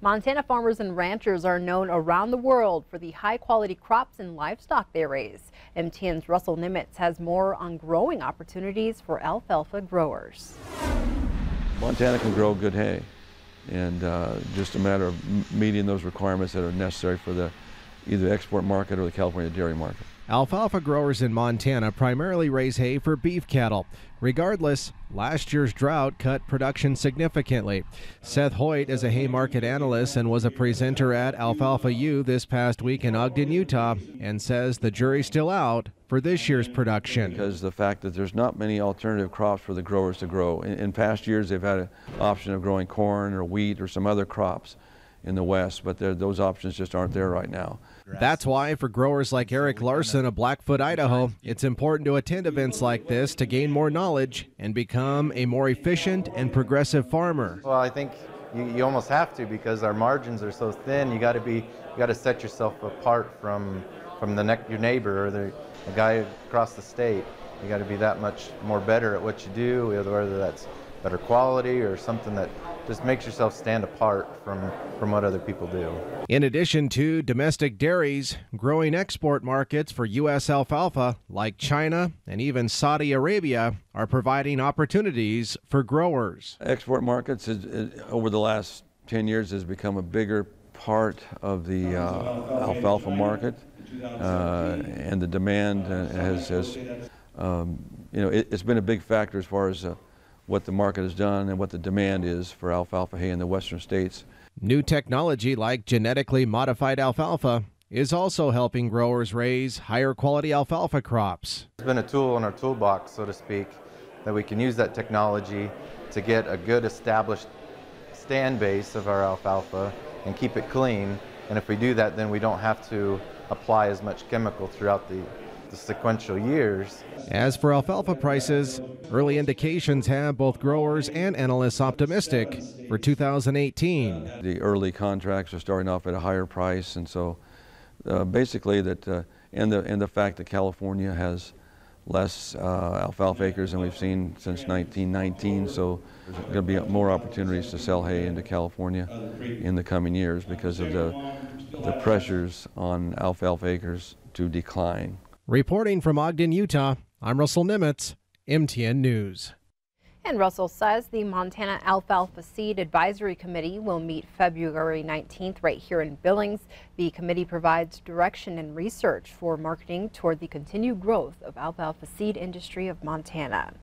Montana farmers and ranchers are known around the world for the high-quality crops and livestock they raise. MTN's Russell NEMETZ has more on growing opportunities for alfalfa growers. Montana can grow good hay, and just a matter of meeting those requirements that are necessary for the either export market or the California dairy market. Alfalfa growers in Montana primarily raise hay for beef cattle. Regardless, last year's drought cut production significantly. Seth HOYT is a hay market analyst and was a presenter at Alfalfa U this past week in Ogden, Utah, and says the jury's still out for this year's production. Because the fact that there's not many alternative crops for the growers to grow. In past years, they've had an option of growing corn or wheat or some other crops in the West, but those options just aren't there right now. That's why for growers like Eric LARSEN of Blackfoot, Idaho, it's important to attend events like this to gain more knowledge and become a more efficient and progressive farmer. Well, I think you almost have to, because our margins are so thin. You got to set yourself apart from your neighbor or the guy across the state. You got to be that much more better at what you do, whether that's better quality or something that just makes yourself stand apart from what other people do. In addition to domestic dairies, growing export markets for U.S. alfalfa like China and even Saudi Arabia are providing opportunities for growers. Export markets over the last 10 years has become a bigger part of the alfalfa market, and the demand it's been a big factor as far as what the market has done and what the demand is for alfalfa hay in the western states. New technology like genetically modified alfalfa is also helping growers raise higher quality alfalfa crops. It's been a tool in our toolbox, so to speak, that we can use that technology to get a good established stand base of our alfalfa and keep it clean. And if we do that, then we don't have to apply as much chemical throughout the sequential years. As for alfalfa prices, early indications have both growers and analysts optimistic for 2018. The early contracts are starting off at a higher price, and so basically that, and the fact that California has less alfalfa acres than we've seen since 1919, so there's going to be more opportunities to sell hay into California in the coming years because of the pressures on alfalfa acres to decline. Reporting from Ogden, Utah, I'm Russell NEMETZ, MTN News. And Russell says the Montana Alfalfa Seed Advisory Committee will meet February 19th right here in Billings. The committee provides direction and research for marketing toward the continued growth of alfalfa seed industry of Montana.